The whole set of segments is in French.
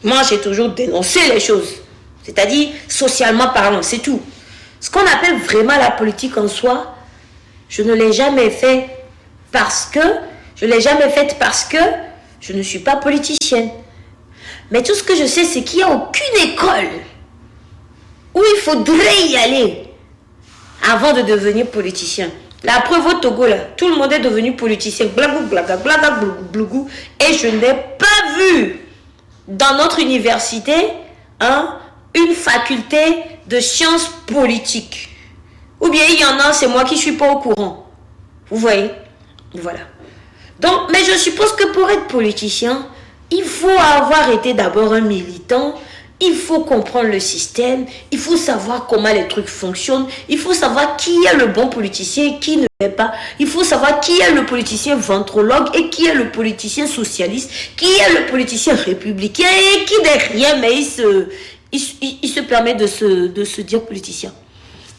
Moi, j'ai toujours dénoncé les choses. C'est-à-dire, socialement parlant, c'est tout. Ce qu'on appelle vraiment la politique en soi, je ne l'ai jamais fait parce que, je ne l'ai jamais faite parce que je ne suis pas politicienne. Mais tout ce que je sais, c'est qu'il n'y a aucune école où il faudrait y aller avant de devenir politicien. La preuve au Togo, là, tout le monde est devenu politicien. Blagou, blaga, blaga, blougou, blougou. Et je n'ai pas vu dans notre université une faculté de sciences politiques. Ou bien il y en a, c'est moi qui ne suis pas au courant. Vous voyez? Voilà. Donc, mais je suppose que pour être politicien, il faut avoir été d'abord un militant. Il faut comprendre le système, il faut savoir comment les trucs fonctionnent, il faut savoir qui est le bon politicien et qui ne l'est pas. Il faut savoir qui est le politicien ventrologue et qui est le politicien socialiste, qui est le politicien républicain et qui n'est rien, mais il se permet de se dire politicien.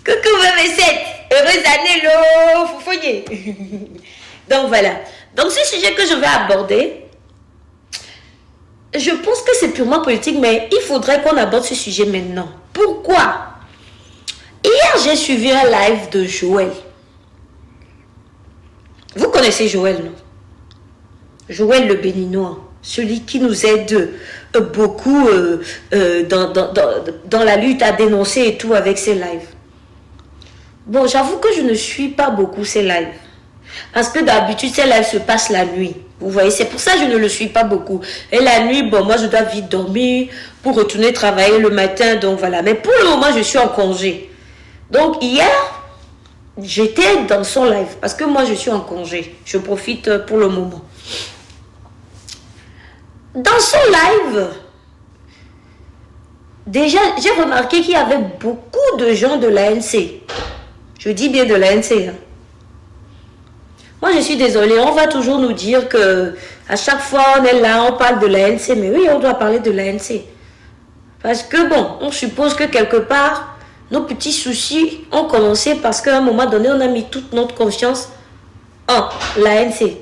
Coucou V7, heureuse année, lo, foufoyer. Donc voilà. Donc ce sujet que je vais aborder, je pense que c'est purement politique, mais il faudrait qu'on aborde ce sujet maintenant. Pourquoi? Hier, j'ai suivi un live de Joël. Vous connaissez Joël, non? Joël le Béninois, celui qui nous aide beaucoup dans la lutte à dénoncer et tout avec ses lives. Bon, j'avoue que je ne suis pas beaucoup ces lives. Parce que d'habitude, ces lives se passent la nuit. Vous voyez, c'est pour ça que je ne le suis pas beaucoup. Et la nuit, bon, moi, je dois vite dormir pour retourner travailler le matin. Donc, voilà. Mais pour le moment, je suis en congé. Donc, hier, j'étais dans son live. Parce que moi, je suis en congé. Je profite pour le moment. Dans son live, déjà, j'ai remarqué qu'il y avait beaucoup de gens de l'ANC. Je dis bien de l'ANC, hein. Moi, je suis désolée, on va toujours nous dire que à chaque fois on est là, on parle de l'ANC, mais oui, on doit parler de l'ANC. Parce que bon, on suppose que quelque part, nos petits soucis ont commencé parce qu'à un moment donné, on a mis toute notre confiance en l'ANC.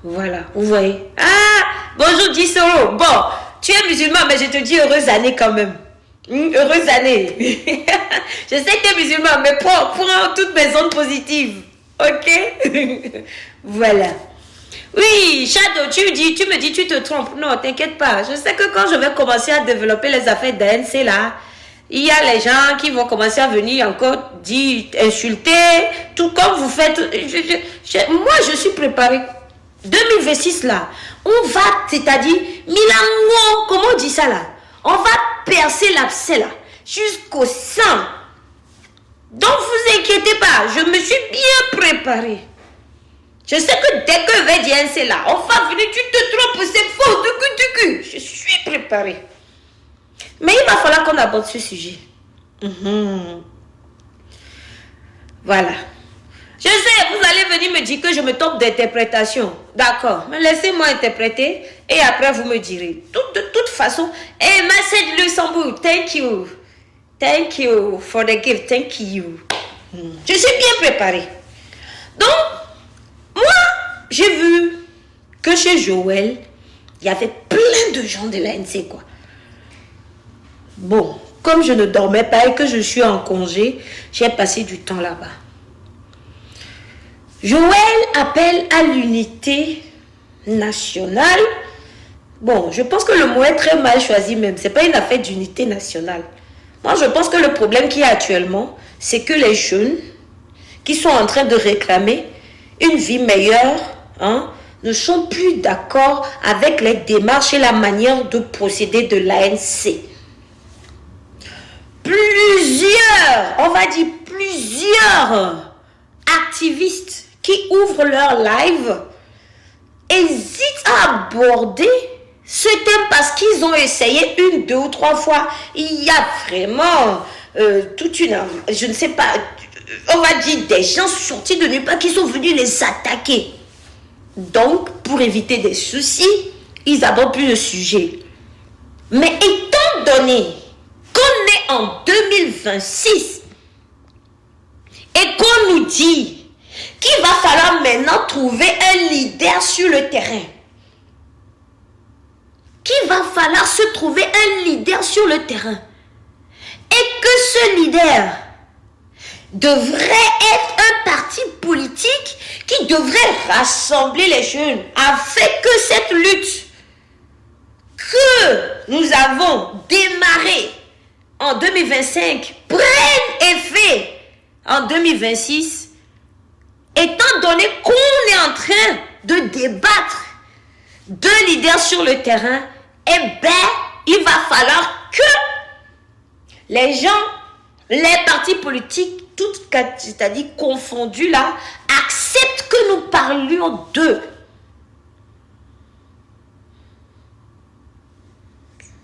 Voilà, vous voyez. Ah, bonjour Dissoro. Bon, tu es musulman, mais je te dis heureuse année quand même. Heureuse année. Je sais que tu es musulman, mais prends toutes mes ondes positives. Ok. Voilà. Oui, Shadow, tu me dis, tu te trompes. Non, t'inquiète pas. Je sais que quand je vais commencer à développer les affaires d'ANC là, il y a les gens qui vont commencer à venir encore dire, insulter, tout comme vous faites. Moi, je suis préparée. 2026 là, on va, c'est-à-dire, Milango, comment on dit ça là? On va percer l'abcès là, jusqu'au sang. Donc, vous inquiétez pas, je me suis bien préparée. Je sais que dès que je vais dire c'est là, on va venir, tu te trompes, c'est faux, je suis préparée. Mais il va falloir qu'on aborde ce sujet. Voilà. Je sais, vous allez venir me dire que je me trompe d'interprétation. D'accord, mais laissez-moi interpréter et après vous me direz. De toute façon, hey, Marcel Luxembourg, thank you. Thank you for the gift. Thank you. Je suis bien préparée. Donc, moi, j'ai vu que chez Joël, il y avait plein de gens de l'ANC, quoi. Bon, comme je ne dormais pas et que je suis en congé, j'ai passé du temps là-bas. Joël appelle à l'unité nationale. Bon, je pense que le mot est très mal choisi même. Ce n'est pas une affaire d'unité nationale. Moi, je pense que le problème qu'il y a actuellement, c'est que les jeunes qui sont en train de réclamer une vie meilleure, ne sont plus d'accord avec les démarches et la manière de procéder de l'ANC. Plusieurs activistes qui ouvrent leur live hésitent à aborder ce thème parce qu'ils ont essayé 1, 2 ou 3 fois. Il y a vraiment toute une... Je ne sais pas, on va dire des gens sortis de nulle part qui sont venus les attaquer. Donc, pour éviter des soucis, ils abordent plus le sujet. Mais étant donné qu'on est en 2026 et qu'on nous dit qu'il va falloir maintenant trouver un leader sur le terrain qu'il va falloir se trouver un leader sur le terrain. Et que ce leader devrait être un parti politique qui devrait rassembler les jeunes afin que cette lutte que nous avons démarrée en 2025 prenne effet en 2026, étant donné qu'on est en train de débattre de leaders sur le terrain, eh bien, il va falloir que les gens, les partis politiques, toutes, c'est-à-dire confondus là, acceptent que nous parlions d'eux.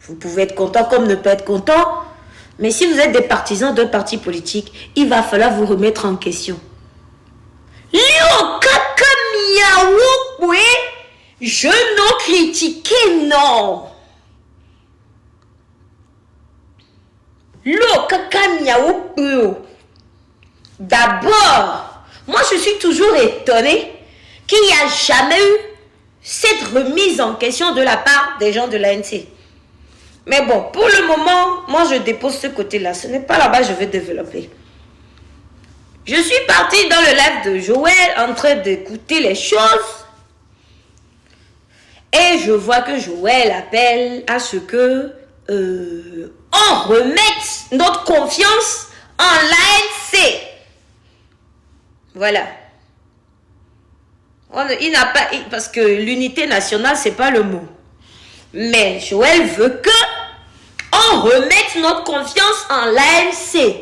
Vous pouvez être content comme ne pas être content, mais si vous êtes des partisans d'un parti politique, il va falloir vous remettre en question. Je n'en critiqué, non. D'abord, moi je suis toujours étonnée qu'il n'y a jamais eu cette remise en question de la part des gens de l'ANC. Mais bon, pour le moment, moi je dépose ce côté-là. Ce n'est pas là-bas que je vais développer. Je suis partie dans le live de Joël en train d'écouter les choses. Et je vois que Joël appelle à ce que on remette notre confiance en l'ANC. Voilà. Il n'a pas... Parce que l'unité nationale, c'est pas le mot. Mais Joël veut que on remette notre confiance en l'ANC.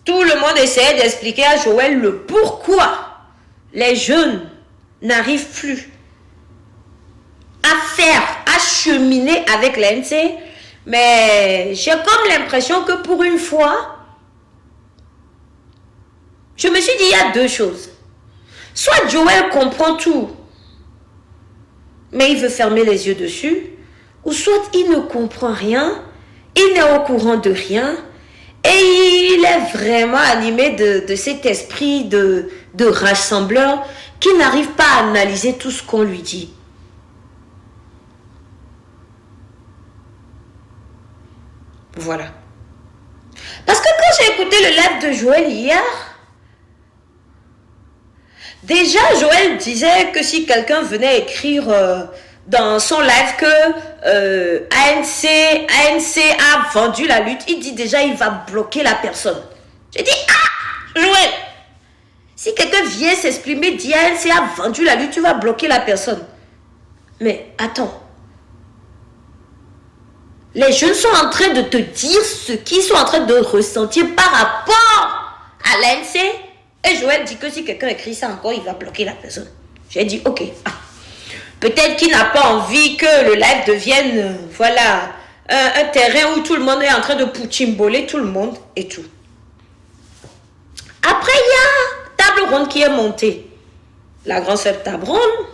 Tout le monde essayait d'expliquer à Joël le pourquoi les jeunes n'arrivent plus à cheminer avec l'ANC. Mais j'ai comme l'impression que pour une fois, je me suis dit, il y a deux choses. Soit Joël comprend tout, mais il veut fermer les yeux dessus, ou soit il ne comprend rien, il n'est au courant de rien, et il est vraiment animé de cet esprit de rassembleur qui n'arrive pas à analyser tout ce qu'on lui dit. Voilà. Parce que quand j'ai écouté le live de Joël hier, déjà Joël disait que si quelqu'un venait écrire dans son live que ANC a vendu la lutte, il dit déjà il va bloquer la personne. J'ai dit, ah, Joël, si quelqu'un vient s'exprimer, dit ANC a vendu la lutte, tu vas bloquer la personne. Mais attends. Les jeunes sont en train de te dire ce qu'ils sont en train de ressentir par rapport à l'ANC. Et Joël dit que si quelqu'un écrit ça encore, il va bloquer la personne. J'ai dit, ok. Peut-être qu'il n'a pas envie que le live devienne, voilà, un terrain où tout le monde est en train de poutimboler tout le monde et tout. Après, il y a Table Ronde qui est montée. La grande sœur Table Ronde.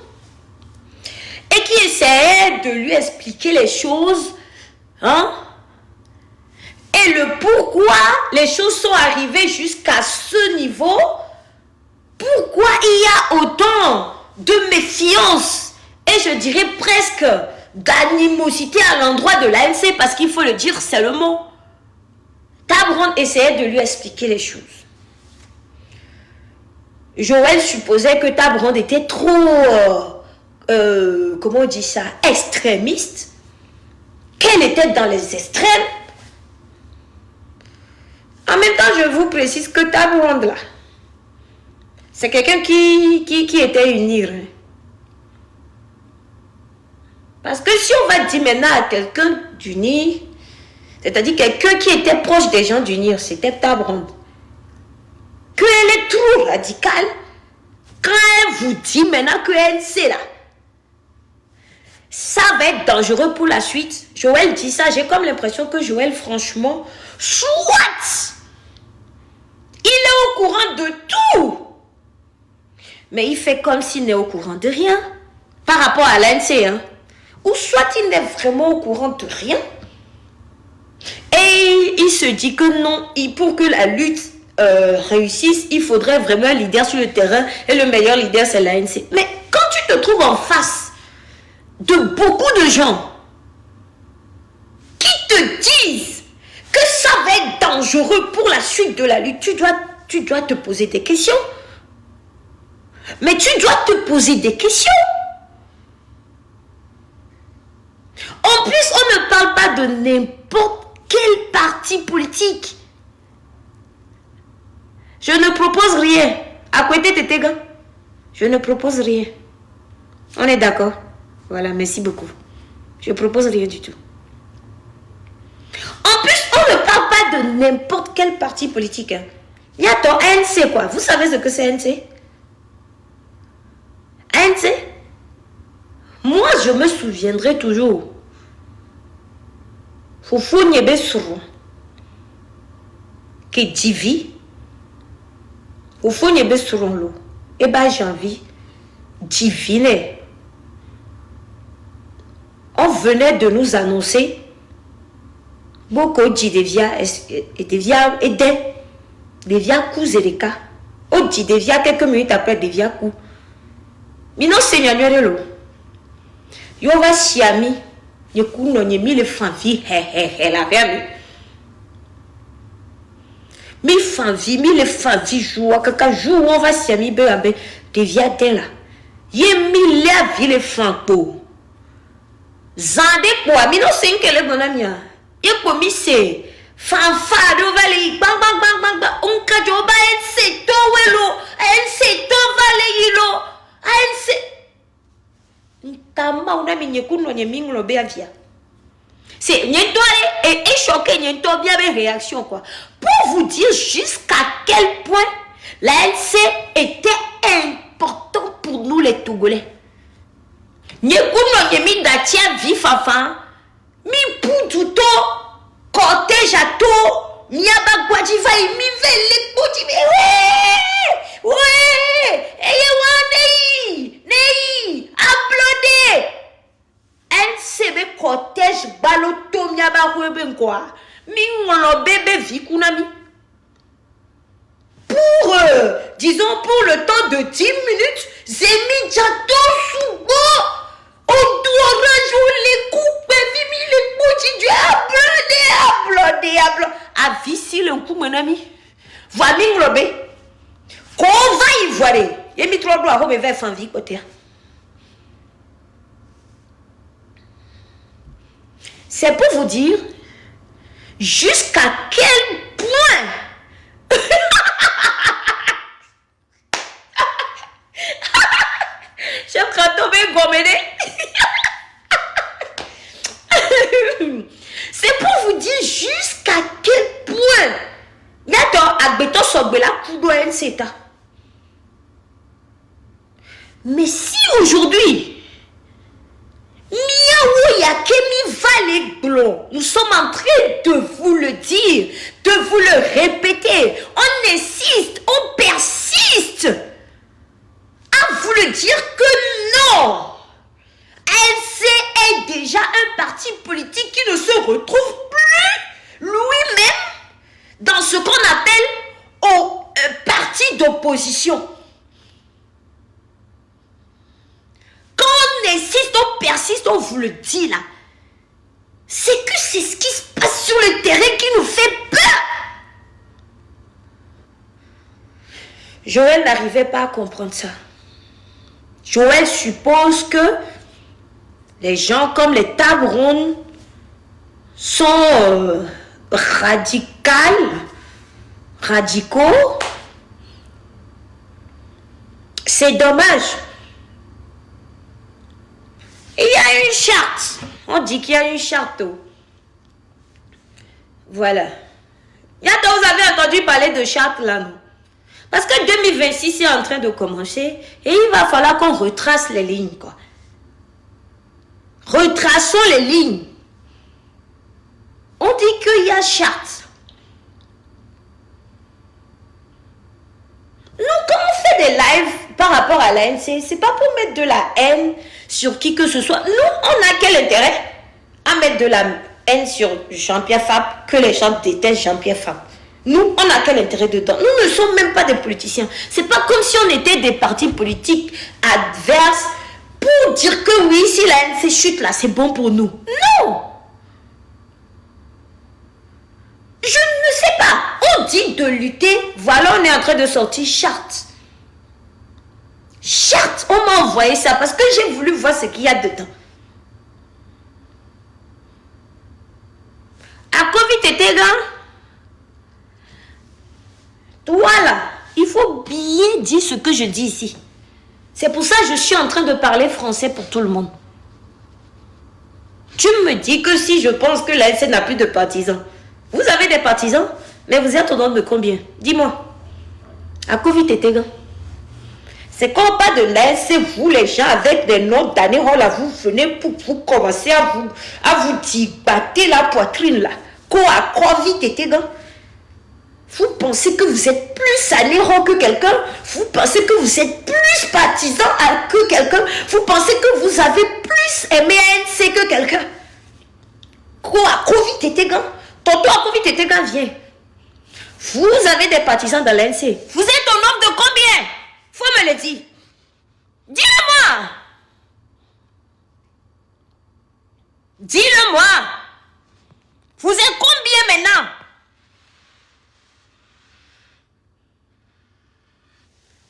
Et qui essayait de lui expliquer les choses. Hein? Et le pourquoi les choses sont arrivées jusqu'à ce niveau, pourquoi il y a autant de méfiance et je dirais presque d'animosité à l'endroit de l'ANC, parce qu'il faut le dire, c'est le mot. Table Ronde essayait de lui expliquer les choses. Joël supposait que Table Ronde était trop, comment on dit ça, extrémiste, qu'elle était dans les extrêmes. En même temps, je vous précise que Table Ronde là, c'est quelqu'un qui était uni. Parce que si on va dire maintenant à quelqu'un d'unir, c'est-à-dire quelqu'un qui était proche des gens d'unir, c'était Table Ronde. Qu'elle est trop radicale, quand elle vous dit maintenant qu'elle sait là, ça va être dangereux pour la suite. Joël dit ça, j'ai comme l'impression que Joël, franchement, soit il est au courant de tout, mais il fait comme s'il n'est au courant de rien par rapport à l'ANC, hein. Ou soit il n'est vraiment au courant de rien et il se dit que non, pour que la lutte réussisse, il faudrait vraiment un leader sur le terrain et le meilleur leader, c'est l'ANC. Mais quand tu te trouves en face de beaucoup de gens qui te disent que ça va être dangereux pour la suite de la lutte, tu dois te poser des questions. Mais tu dois te poser des questions. En plus, on ne parle pas de n'importe quel parti politique. Je ne propose rien. À côté de tes gars, je ne propose rien. On est d'accord? Voilà, merci beaucoup. Je ne propose rien du tout. En plus, on ne parle pas de n'importe quel parti politique. Hein. Il y a ton ANC, quoi. Vous savez ce que c'est ANC? ANC? Moi, je me souviendrai toujours. Foufou Nyebe Sourou. Qui divi. Foufou Nyebe Sourou. Et bien, j'ai envie diviner. On venait de nous annoncer beaucoup de devia aider devia coups on dit devia quelques minutes après devia coup mino seigneur lo yo va siami ye coup no mi le fanvi la vermi mi fanvi mi le fanvi jour kaka jour on va siami be abe devia ten là ye mi la vie le fanko zande quoi mino senkele bonamia ye komi se fanfare ovale bang bang bang bang bang unka joba en se to vale yilo en se ntama una minyekuno nye minglo be avia c'est nyento et choqué nyento bien des réactions quoi pour vous dire jusqu'à quel point l'ANC était important pour nous les Togolais. Nyekuno nye mi datia vif enfin mi pututo cortège à tout miaba guadiva et mi vele koti ouais eye nei applaudez NCB cortège baloto miaba weben quoi mi ngolo bébé vikunami pour disons pour le temps de 10 minutes zemi jato sugo on doit rajouter les coupes, les coups, applaudez. A vissi le coup, mon ami. Voilà, Robé. Qu'on va y voir. Et mi trop droit, on va faire vie côté. C'est pour vous dire jusqu'à quel point. Je suis en train de tomber gommé. C'est pour vous dire jusqu'à quel point Yato agbeto sogbela kudo enseta. Mais si aujourd'hui Miaou Yakemi Valeglo, nous sommes en train de vous le dire, de vous le répéter, on insiste, on persiste à vous le dire que non. LC est déjà un parti politique qui ne se retrouve plus lui-même dans ce qu'on appelle au parti d'opposition. Quand on insiste, on persiste, on vous le dit là, c'est que c'est ce qui se passe sur le terrain qui nous fait peur. Joël n'arrivait pas à comprendre ça. Joël suppose que les gens comme les tables rondes sont radicaux. C'est dommage. Il y a une charte. On dit qu'il y a une charte. Voilà. Vous avez entendu parler de charte là, non? Parce que 2026 est en train de commencer et il va falloir qu'on retrace les lignes, quoi. Retraçons les lignes. On dit qu'il y a charte. Nous, quand on fait des lives par rapport à l'ANC, c'est pas pour mettre de la haine sur qui que ce soit. Nous, on a quel intérêt à mettre de la haine sur Jean-Pierre Fabre que les gens détestent Jean-Pierre Fabre? Nous, on n'a quel intérêt dedans? Nous ne sommes même pas des politiciens. C'est pas comme si on était des partis politiques adverses pour dire que oui, si la ANC chute là, c'est bon pour nous. Non! Je ne sais pas. On dit de lutter. Voilà, on est en train de sortir charte. Charte, on m'a envoyé ça parce que j'ai voulu voir ce qu'il y a dedans. À Covid-19, toi là, il faut bien dire ce que je dis ici. C'est pour ça que je suis en train de parler français pour tout le monde. Tu me dis que si je pense que l'ANC n'a plus de partisans, vous avez des partisans, mais vous êtes au nombre de combien? Dis-moi. À Covid-19. C'est quand on parle de l'ANC, vous les gens avec des noms d'années, oh là, vous venez pour vous commencer à vous dibatter la poitrine là. Quoi à Covid-19? Vous pensez que vous êtes plus anéro que quelqu'un? Vous pensez que vous êtes plus partisan que quelqu'un? Vous pensez que vous avez plus aimé ANC que quelqu'un? Quoi à Covid-19? Tonton à Covid-19 vient. Vous avez des partisans dans l'ANC. Vous êtes au nombre de combien? Faut me le dire. Dis-le-moi. Dis-le-moi. Vous êtes combien maintenant?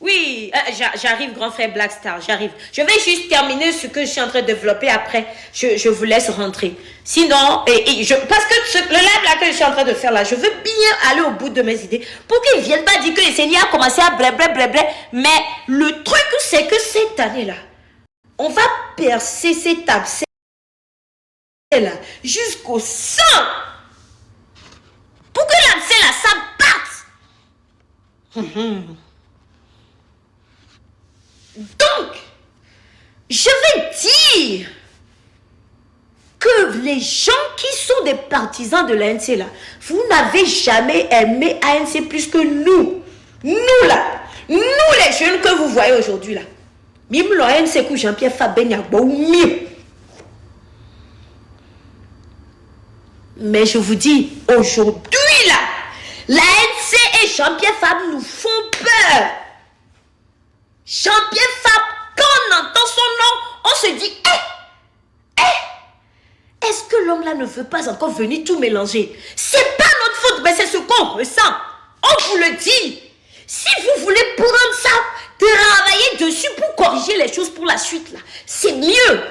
Oui, j'arrive, grand frère Black Star, j'arrive. Je vais juste terminer ce que je suis en train de développer. Après, je vous laisse rentrer. Sinon, parce que le live là que je suis en train de faire là, je veux bien aller au bout de mes idées pour qu'ils ne viennent pas dire que les Seigneurs a commencé à blabla. Mais le truc, c'est que cette année-là, on va percer cette abcès là jusqu'au sang pour que l'abcès là, ça parte. Donc, je vais dire que les gens qui sont des partisans de l'ANC là, vous n'avez jamais aimé ANC plus que nous. Nous là, nous les jeunes que vous voyez aujourd'hui là. Même l'ANC que Jean-Pierre Fabien mais je vous dis, aujourd'hui là, l'ANC et Jean-Pierre Fab nous font peur. Jean-Pierre Fab, quand on entend son nom, on se dit, est-ce que l'homme là ne veut pas encore venir tout mélanger? C'est pas notre faute, mais c'est ce qu'on ressent. On vous le dit. Si vous voulez prendre ça, travailler dessus pour corriger les choses pour la suite là, c'est mieux.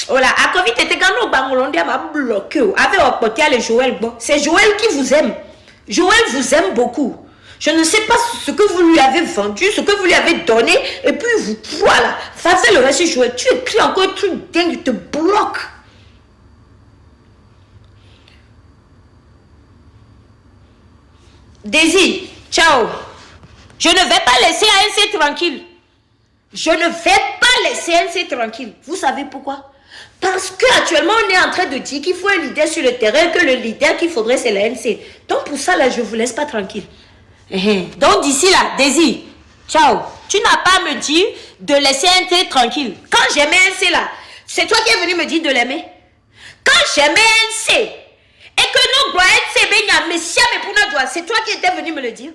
Voilà, à Covid, quand nous Bangolondais m'a bloqué. Avec Opotia et Joël, bon, c'est Joël qui vous aime. Joël vous aime beaucoup. Je ne sais pas ce que vous lui avez vendu, ce que vous lui avez donné, et puis vous, voilà, ça fait le reste Joël. Tu écris encore un truc dingue, il te bloque. Daisy, ciao. Je ne vais pas laisser ANC tranquille. Je ne vais pas laisser ANC tranquille. Vous savez pourquoi? Parce qu'actuellement, on est en train de dire qu'il faut un leader sur le terrain, que le leader qu'il faudrait, c'est l'ANC. Donc pour ça, là, je ne vous laisse pas tranquille. Donc d'ici là, Daisy, ciao. Tu n'as pas à me dire de laisser ANC tranquille. Quand j'aimais ANC là, c'est toi qui es venu me dire de l'aimer. Quand j'aimais ANC, et que nous, c'est toi qui étais venu me le dire.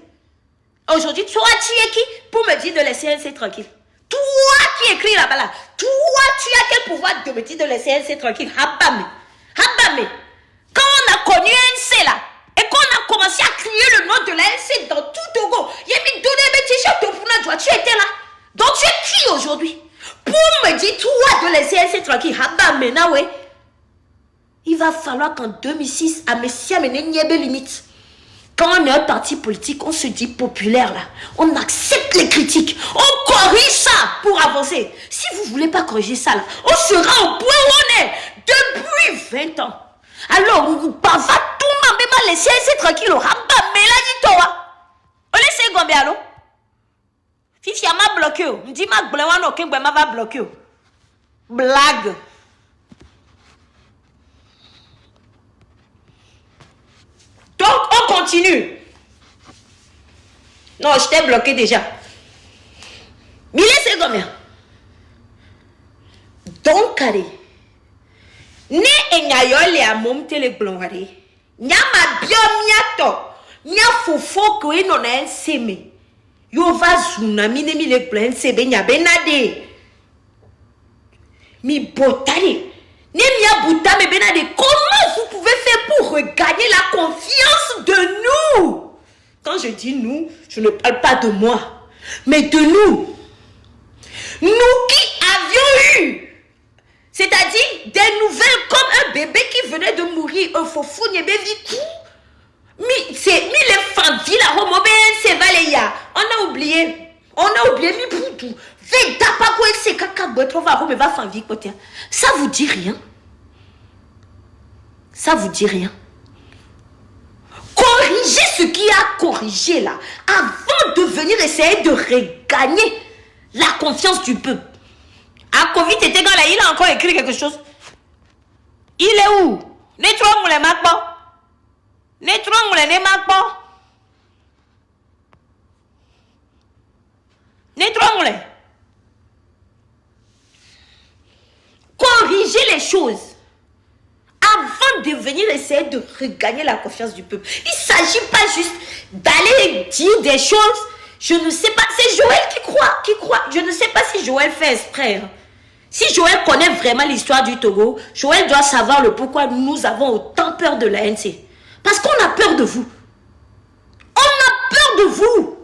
Aujourd'hui, toi, tu es qui pour me dire de laisser ANC tranquille? Toi qui écris là-bas là, toi, tu as quel pouvoir de me dire de laisser ANC tranquille? Habame. Quand on a connu ANC là, et qu'on a commencé à crier le nom de l'ANC dans tout Togo, il y a mis donné mes t-shirts pour la joie, tu étais là. Donc tu es qui aujourd'hui pour me dire toi de laisser ANC tranquille? Habame, na ouais. Il va falloir qu'en 2006, à Messia Meneniebe limite. Quand on est un parti politique, on se dit populaire là. On accepte les critiques. On corrige ça pour avancer. Si vous ne voulez pas corriger ça là, on sera au point où on est depuis 20 ans. Alors, on va tout le monde laisser tranquille. On laisse gombe alors. Fifi m'a bloqué. Me dit ma blawano que m'a va bloquer. Blague. Donc, on continue. Non, je t'ai bloqué déjà. Mais laissez combien? Donc, allez. Ne enyayole a mom tele glongare. Nyama bio miato. Nya fofo ko ino na enseme. Yo va zuna mine mi le plan sebe nya benade. Mi botare. Ne mia buta me benade. Comment vous pouvez faire pour regagner la confiance de nous? Quand je dis nous, je ne parle pas de moi, mais de nous. Nous qui avions eu, c'est-à-dire des nouvelles comme un bébé qui venait de mourir, un faux fou, n'y avait tout. C'est les femmes, la homo, c'est Valéa. On a oublié, mi poutou. Fait d'apa quoi c'est caca, on va me va faire vie côté. Ça vous dit rien? Ça vous dit rien? Corrigez ce qui a corrigé là, avant de venir essayer de regagner la confiance du peuple. À Covid, était là, il a encore écrit quelque chose. Il est où? Nettoie les marques pas. Nettoie les marques pas. Nettoie les. Corrigez les choses avant de venir essayer de regagner la confiance du peuple. Il ne s'agit pas juste d'aller dire des choses. Je ne sais pas. C'est Joël qui croit. Je ne sais pas si Joël fait exprès. Si Joël connaît vraiment l'histoire du Togo, Joël doit savoir le pourquoi nous avons autant peur de l'ANC. Parce qu'on a peur de vous. On a peur de vous.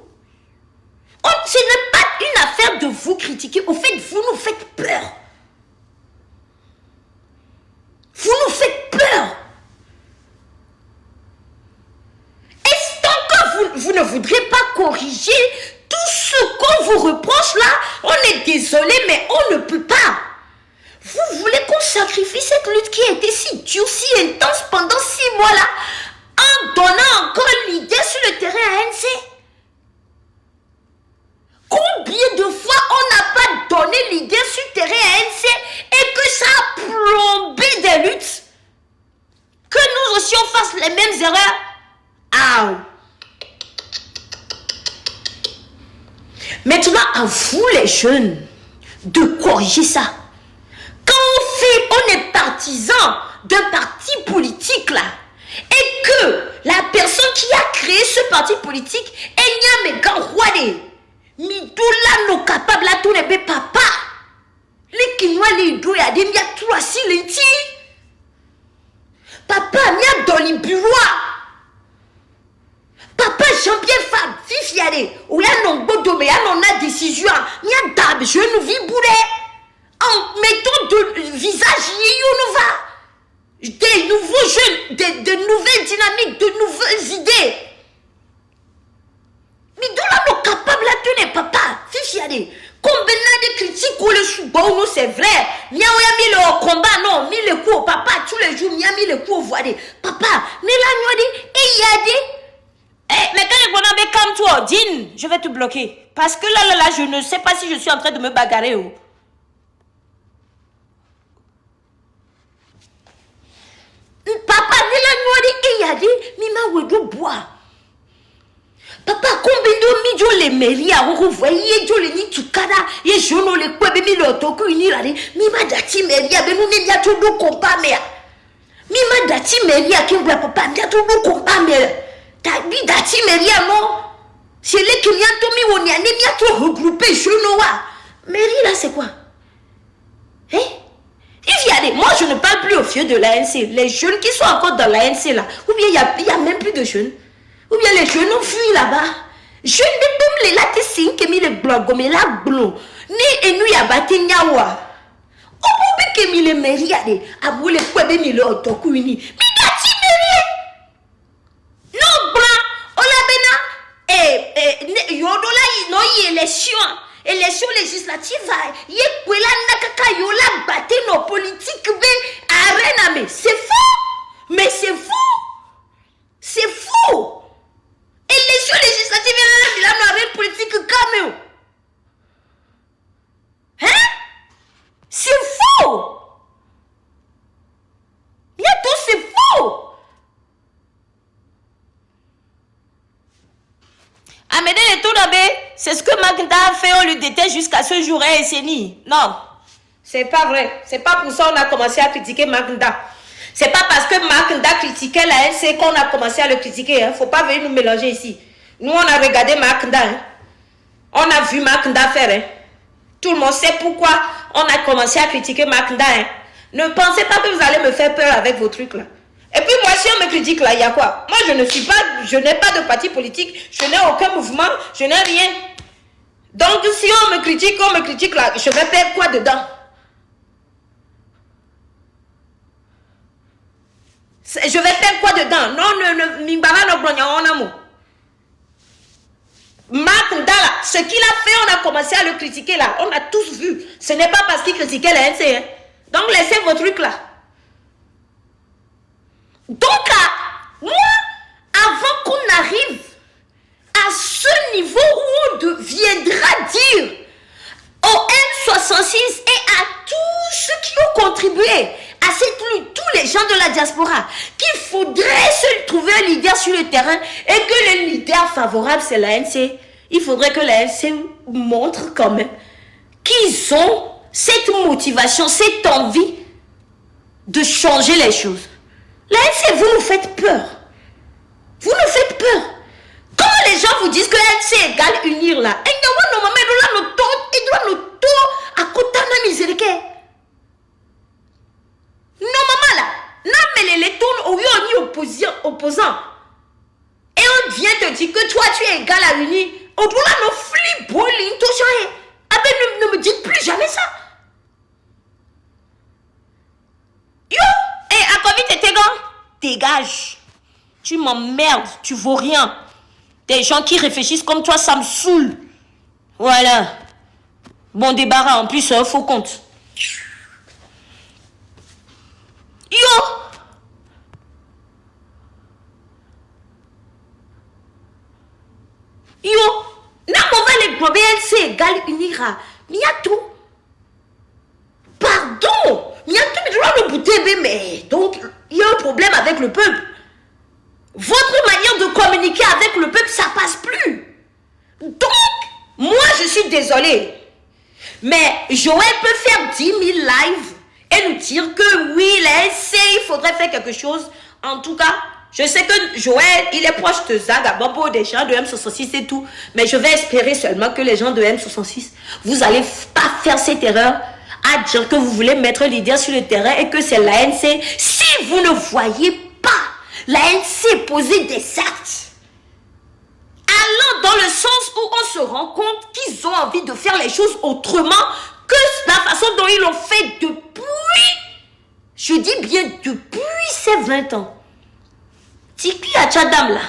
Ce n'est pas une affaire de vous critiquer. Au fait, vous nous faites peur. Vous nous faites peur. Est-ce que vous ne voudrez pas corriger tout ce qu'on vous reproche là? On est désolé, mais on ne peut pas. Vous voulez qu'on sacrifie cette lutte qui a été si dure, si intense pendant 6 mois là, en donnant encore l'idée sur le terrain ANC? Combien de fois on n'a pas donné l'idée sur le terrain ANC et que ça a plombé des luttes? Que nous aussi on fasse les mêmes erreurs? Ah. Maintenant, à vous les jeunes de corriger ça. Quand on est partisan d'un parti politique là, et que la personne qui a créé ce parti politique est Nyamega Rwade, Midoula no capable à tout les papa, les Kinois les deux à des mia 3 silenti, papa mia doni bureau. Papa Jean-Pierre Fab, Fifiade, ou y'a non bodo, mais y'a non a décision, y'a dab, je nous vis bourré, en mettant de visage, nous va, des nouveaux jeunes, de nouvelles dynamiques, de nouvelles idées. Mais d'où là, nous capables à tenir, papa, Fifiade, combien de critiques ou le sous-bon, nous c'est vrai, mia ou mis le combat, non, mis le coup, papa, tous les jours, mia mis le coup au voile, papa, n'est la nuit, et y a des. Mais quand je connais comme toi, Dine, je vais te bloquer. Parce que là, je ne sais pas si je suis en train de me bagarrer. Oh. Papa, il a dit, Mima Wedo bois. Papa, combien de millions les mairies à revoyer, Dieu les nitukada, et je ne les quoi, mais le toku unirade, Mima dati mairie, mais nous n'y a tout de compas, mais. Mima dati mairie, qui voit papa, n'y a tout de compas, mais. Tabi dati meria non. C'est les qui n'y a tout mis, on y a tout regroupé chez nous. Mairie là c'est quoi? Hein? Il y a des. Moi je ne parle plus au fieu de l'ANC. Les jeunes qui sont encore dans l'ANC là. Ou bien il y a même plus de jeunes. Ou bien les jeunes ont fui là-bas. Jeunes de boum les latés signes qui mis les blogs mais là blond. Ni et nous y a battu nyawa. Ou bien qui mis les mairies à des. À vous les quoi bien mis le autocou uni. Mais dati mairie. Non, blanc, on l'a maintenant, yodola, non, élection législative, y est quoi là, nakaka, yola, batté nos politiques, ben, arena, mais c'est faux, c'est faux, élection législative, il y a une arène politique, quand même, hein, c'est faux, il y a tout, c'est faux. Amédée les tout c'est ce que Magda a fait, on lui déteste jusqu'à ce jour et Esseni. Non. C'est pas vrai. C'est pas pour ça qu'on a commencé à critiquer Mackenda. C'est pas parce que Mackenda critiquait la NC qu'on a commencé à le critiquer. Hein. Faut pas venir nous mélanger ici. Nous, on a regardé Mackenda. Hein. On a vu Mackenda faire. Hein. Tout le monde sait pourquoi on a commencé à critiquer Mackenda. Hein. Ne pensez pas que vous allez me faire peur avec vos trucs là. Et puis moi, si on me critique là, il y a quoi? Moi, je n'ai pas de parti politique, je n'ai aucun mouvement, je n'ai rien. Donc, si on me critique là, je vais faire quoi dedans? Je vais faire quoi dedans? Non, Mimbara no blogna on amour. Mackenda là, ce qu'il a fait, on a commencé à le critiquer là. On a tous vu. Ce n'est pas parce qu'il critiquait la NC. Hein. Donc, laissez vos trucs là. Donc, moi, avant qu'on arrive à ce niveau où on deviendra dire au M66 et à tous ceux qui ont contribué à cette lutte, tous les gens de la diaspora, qu'il faudrait se trouver un leader sur le terrain et que le leader favorable, c'est l'ANC. Il faudrait que l'ANC montre quand même qu'ils ont cette motivation, cette envie de changer les choses. L'ANC, vous nous faites peur. Vous nous faites peur. Quand les gens vous disent que l'ANC égale unir là, opposant. Et on vient te dire que toi tu es égal à unir. Au-delà nos flip bowling, tout ça. Ah ben ne me dites plus jamais ça. Yo, et à quoi vite t'es gars? Dégage. Tu m'emmerdes, tu vaux rien. Des gens qui réfléchissent comme toi, ça me saoule. Voilà. Bon débarras, en plus, faux compte. Yo! Yo! Na mauvais les BNC égale unira. Miatou. Pardon! Miatou, mais tu dois le bouter, mais donc, il y a un problème avec le peuple. Votre manière de communiquer avec le peuple, ça passe plus. Donc, moi, je suis désolée. Mais Joël peut faire 10 000 lives et nous dire que oui, il faudrait faire quelque chose. En tout cas, je sais que Joël, il est proche de Zagabambo, des gens de M66 et tout. Mais je vais espérer seulement que les gens de M66, vous n'allez pas faire cette erreur à dire que vous voulez mettre l'idée sur le terrain et que c'est l'ANC. Si vous ne voyez pas l'ANC poser des actes allant dans le sens où on se rend compte qu'ils ont envie de faire les choses autrement que la façon dont ils l'ont fait depuis, je dis bien depuis ces 20 ans. Tiki à Tchadam là,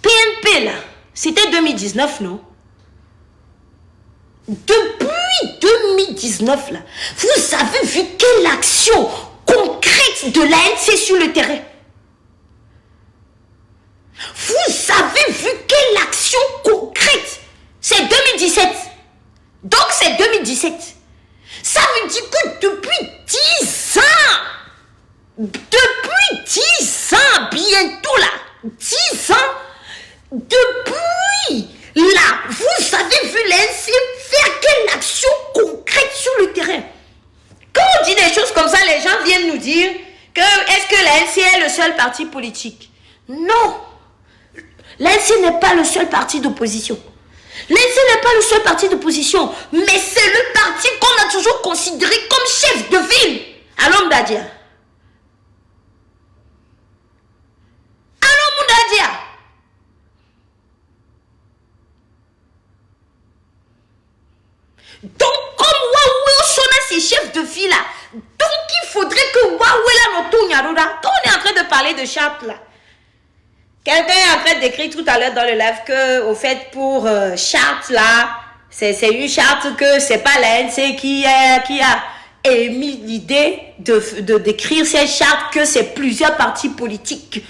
PNP là, c'était 2019 non? Depuis 2019 là, vous avez vu quelle action concrète de l'ANC sur le terrain? Vous avez vu quelle action concrète? C'est 2017. Donc c'est 2017. Ça veut dire que depuis 10 ans, depuis 10 ans, bientôt là, 10 ans, depuis là, vous avez vu l'ANC faire quelle action concrète sur le terrain? Quand on dit des choses comme ça, les gens viennent nous dire que est-ce que l'ANC est le seul parti politique? Non. L'ANC n'est pas le seul parti d'opposition. L'ANC n'est pas le seul parti d'opposition, mais c'est le parti qu'on a toujours considéré comme chef de ville. Allons Mdadia. Allons Mdadia. Donc, comme Waoué Sona, c'est chef de ville là, donc il faudrait que Waoué là, quand on est en train de parler de charte là, quelqu'un est en train d'écrire tout à l'heure dans le live que, au fait, pour charte là, c'est une charte que c'est pas l'ANC qui a émis l'idée d'écrire cette charte, que c'est plusieurs partis politiques.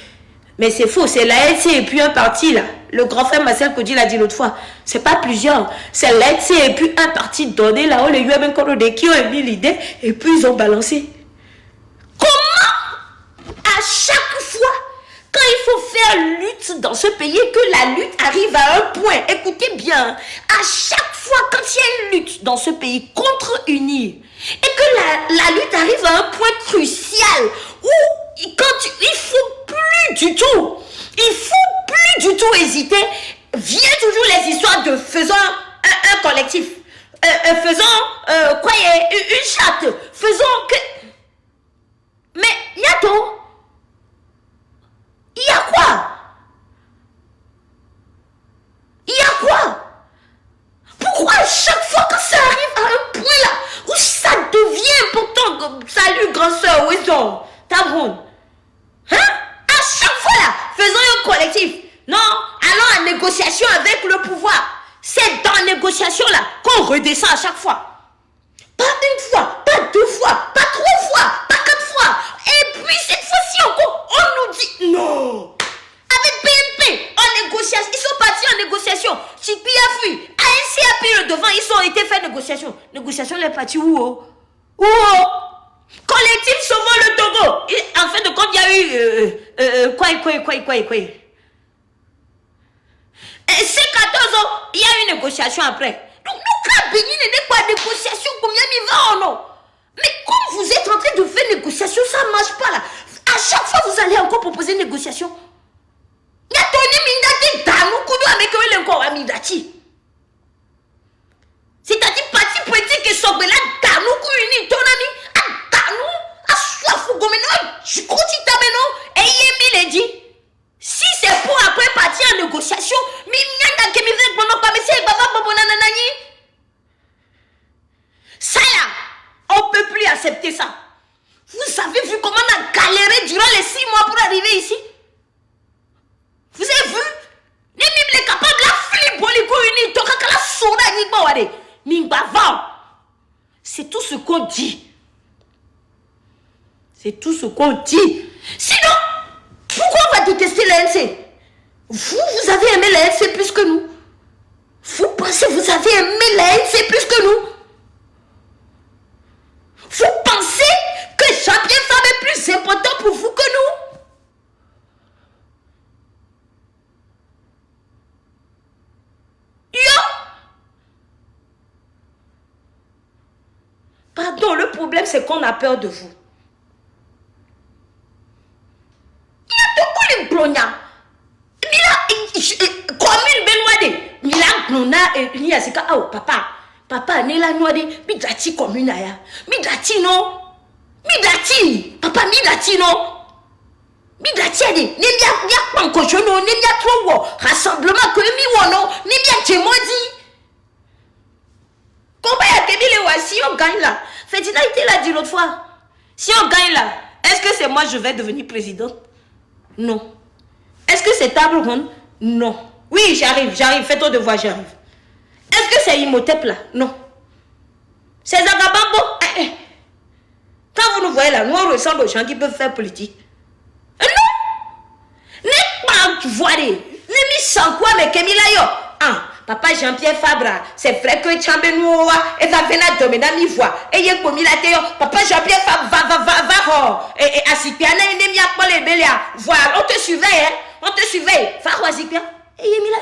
Mais c'est faux, c'est l'ANC et puis un parti là. Le grand frère Marcel Kodi l'a dit l'autre fois. C'est pas plusieurs, c'est l'ANC et puis un parti donné là-haut, les UMN qui ont émis l'idée et puis ils ont balancé. Comment à chaque fois quand il faut faire lutte dans ce pays et que la lutte arrive à un point, écoutez bien, à chaque fois quand il y a une lutte dans ce pays contre unir, et que la lutte arrive à un point crucial où il faut plus du tout hésiter, vient toujours les histoires de faisant un collectif, faisant une charte, faisant que... Mais Yato, il y a quoi? Il y a quoi? Pourquoi à chaque fois que ça arrive à un point là où ça devient important comme salut grand soeur Wisdom, Tabron, hein? À chaque fois là, faisons un collectif. Non, allons en négociation avec le pouvoir. C'est dans la négociation là qu'on redescend à chaque fois. Pas une fois, pas deux fois, pas trois fois, pas quatre fois. Et puis cette fois-ci encore, on nous dit non. Avec BNP, en négociation, ils sont partis en négociation. Chipi a fui, ANC a pris le devant, ils ont été fait négociation. Négociation, les partis où? Où? Collectif sauvant le Togo. Et en fin de compte, il y a eu quoi? Et c'est 14 ans, il y a eu une négociation après. Donc, nous, quand Bénin n'est pas négociation, combien il va ou non? Mais comme vous êtes en train de faire négociation, ça ne marche pas là. À chaque fois, vous allez encore proposer une négociation. Il y a Tony Mindati, Danou, Koudou, avec eux, encore à Mindati. C'est-à-dire, parti politique et Sogbela, Danou, Kouni, Tonani, à Danou, à Soifou, Gomeno, Jukoti, Tameno, et Yemi l'a dit. Si c'est pour après partir en négociation, ça là, on ne peut plus accepter ça. Vous avez vu comment on a galéré durant les 6 mois pour arriver ici? Vous avez vu? Les capables de la flip, c'est tout ce qu'on dit. C'est tout ce qu'on dit. Sinon, pourquoi on va détester l'ANC? Vous avez aimé l'ANC plus que nous. Vous pensez que vous avez aimé l'ANC plus que nous. Vous pensez que Jean-Pierre Fabre est plus important pour vous que nous. Yo! Pardon, le problème c'est qu'on a peur de vous. Il y a tout les blognards. Commune Benoît, Mila Blona et Niasika. Oh, papa, Nela Noade, Midati commune aya. Midati non. Midati. Papa, Midati non. Midati ade. Nebia pankochono, nebia trop rassemblement que mi wono, nebia tchemodi. Combien y a Kébile si on gagne là? Fétina était là dit l'autre fois. Si on gagne là, est-ce que c'est moi je vais devenir présidente? Non. Est-ce que c'est table ronde? Non. Oui, j'arrive. Fais ton devoir, j'arrive. Est-ce que c'est Imhotep là? Non. C'est Zagabambo? Quand vous nous voyez là, nous on ressemble aux gens qui peuvent faire politique. Non. N'est pas voilé. N'est mis sans quoi, mais Kémila yo. Ah, papa Jean-Pierre Fabre, c'est vrai que Tchambenoua et va venir à dominer mi voix. Et y a commis la théo. Papa Jean-Pierre Fabre va. Et à Sipiana, il n'est pas les bélias. Voilà, on te surveille, hein. On te surveille. Farwa Zipia. Et il est mis là,